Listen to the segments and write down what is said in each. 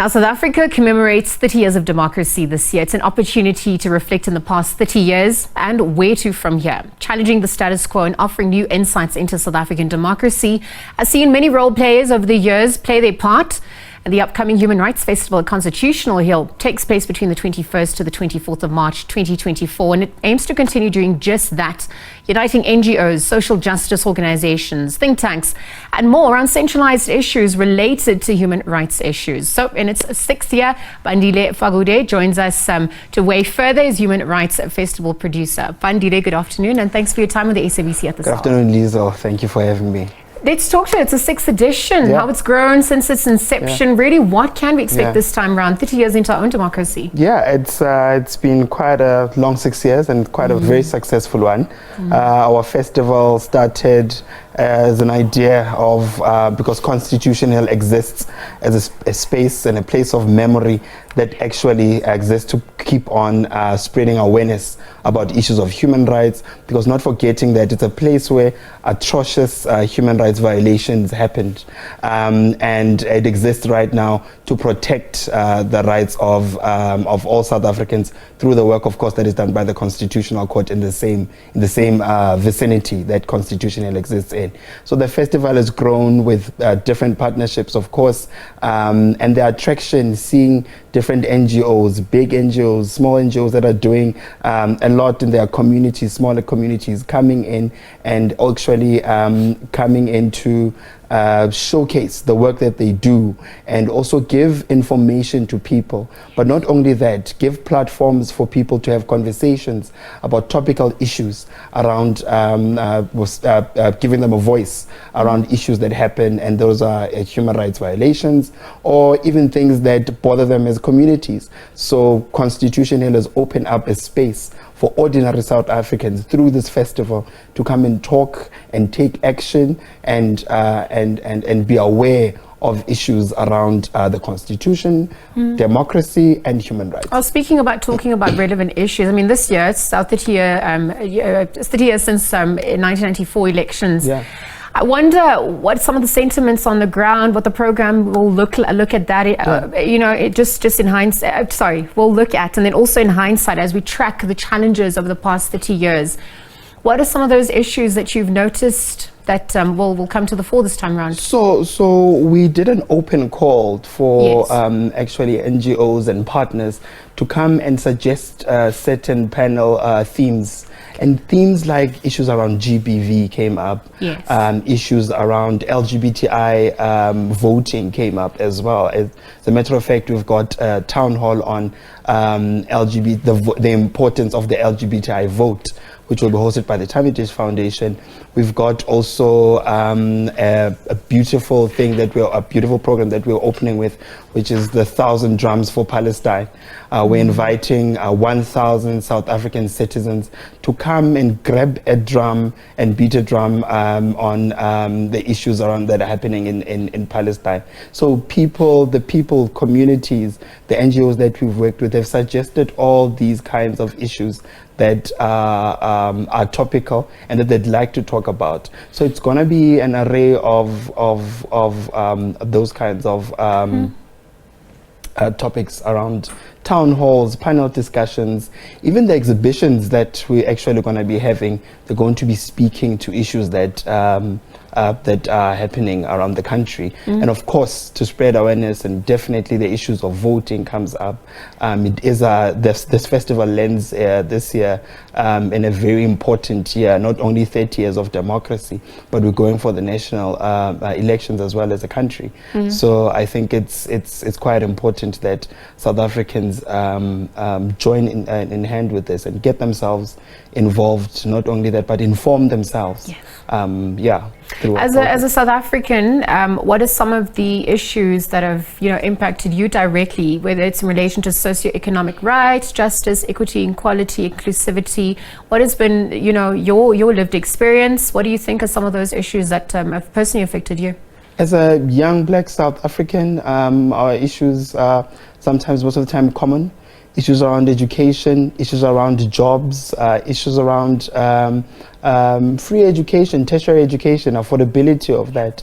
Now, South Africa commemorates 30 years of democracy this year. It's an opportunity to reflect on the past 30 years and where to from here. Challenging the status quo and offering new insights into South African democracy has seen many role players over the years play their part. And the upcoming Human Rights Festival at Constitutional Hill takes place between the 21st to the 24th of March 2024, and it aims to continue doing just that, uniting NGOs, social justice organizations, think tanks, and more around centralized issues related to human rights issues. So in its sixth year, Bandile Fakude joins us to weigh further as Human Rights Festival producer. Bandile, good afternoon, and thanks for your time with the SABC at the start. Good afternoon, Lizo. Thank you for having me. Let's talk to it. It's the sixth edition, how it's grown since its inception. Really, what can we expect this time around, 30 years into our own democracy? Yeah, it's been quite a long 6 years and quite a very successful one. Our festival started as an idea of, because Constitutional Hill exists as a space and a place of memory that actually exists to keep on spreading awareness about issues of human rights, because not forgetting that it's a place where atrocious human rights violations happened, and it exists right now to protect the rights of all South Africans through the work, of course, that is done by the Constitutional Court in the same vicinity that Constitutional Hill exists in. So the festival has grown with different partnerships, of course, and the attraction, seeing different NGOs, big NGOs, small NGOs that are doing a lot in their communities, smaller communities, coming in and actually coming in to showcase the work that they do and also give information to people. But not only that, give platforms for people to have conversations about topical issues around, giving them a voice around issues that happen, and those are human rights violations or even things that bother them as communities. So Constitution Hill has opened up a space for ordinary South Africans through this festival to come and talk and take action and be aware of issues around the Constitution, democracy, and human rights. Well, talking about relevant issues, I mean, this year it's 30 years since 1994 elections. Yeah. I wonder what some of the sentiments on the ground, what the program will look at that, you know, it just in hindsight, we'll look at, and then also in hindsight as we track the challenges of the past 30 years. What are some of those issues that you've noticed that will come to the fore this time around? So we did an open call for actually NGOs and partners to come and suggest certain panel themes. And themes like issues around GBV came up, issues around LGBTI voting came up as well. As a matter of fact, we've got a town hall on the importance of the LGBTI vote, which will be hosted by the Tamidish Foundation. We've got also a beautiful program that we're opening with, which is the 1,000 Drums for Palestine. We're inviting 1,000 South African citizens to come and grab a drum and beat a drum on the issues around that are happening in Palestine. So the people, communities, the NGOs that we've worked with have suggested all these kinds of issues that are topical and that they'd like to talk about. So it's going to be an array of those kinds of topics around town halls, panel discussions, even the exhibitions that we're actually going to be having. They're going to be speaking to issues that are happening around the country, and of course to spread awareness, and definitely the issues of voting comes up. It is this festival lends this year in a very important year, not only 30 years of democracy, but we're going for the national elections as well as a country. So I think it's quite important that South Africans join in hand with this and get themselves involved. Not only that, but inform themselves. As a South African, what are some of the issues that have impacted you directly, whether it's in relation to socioeconomic rights, justice, equity, equality, inclusivity? What has been your lived experience? What do you think are some of those issues that have personally affected you? As a young black South African, our issues are sometimes, most of the time, common. issues around education, issues around jobs, issues around free education, tertiary education, affordability of that.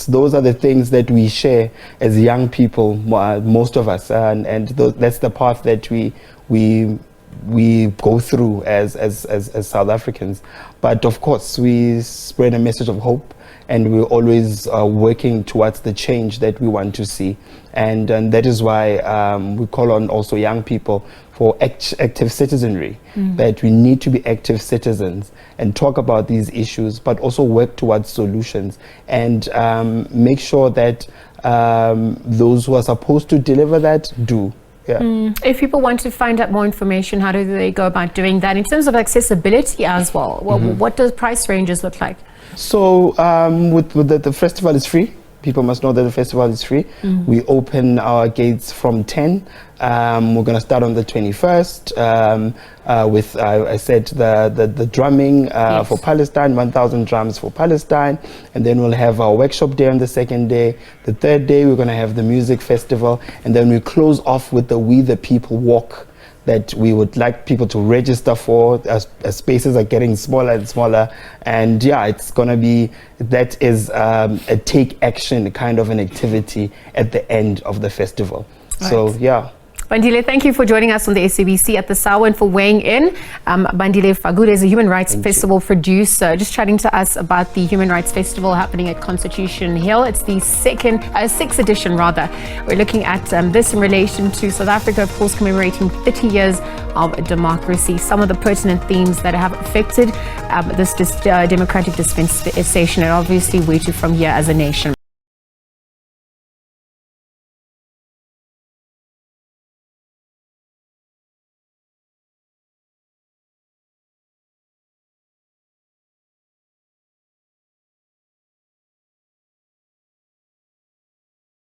Those are the things that we share as young people, most of us, and that's the path that we go through as South Africans. But of course, we spread a message of hope, and we're always working towards the change that we want to see. And that is why we call on also young people for active citizenry, that we need to be active citizens and talk about these issues, but also work towards solutions and make sure that those who are supposed to deliver that do. Yeah. If people want to find out more information, how do they go about doing that? In terms of accessibility as well, what do price ranges look like? So with the festival is free. People must know that the festival is free. We open our gates from 10. We're going to start on the 21st with, I said, the drumming Yes. for Palestine, 1,000 drums for Palestine. And then we'll have our workshop day on the second day. The third day, we're going to have the music festival. And then we close off with the We the People walk that we would like people to register for, as spaces are getting smaller and smaller. And yeah, it's going to be, that is a take action kind of an activity at the end of the festival. Right. So yeah. Bandile, thank you for joining us on the SABC at the SAWA and for weighing in. Bandile Fakude is a Human Rights Festival producer, just chatting to us about the Human Rights Festival happening at Constitution Hill. It's the sixth edition rather. We're looking at this in relation to South Africa, of course, commemorating 30 years of democracy. Some of the pertinent themes that have affected this democratic dispensation, and obviously where to from here as a nation.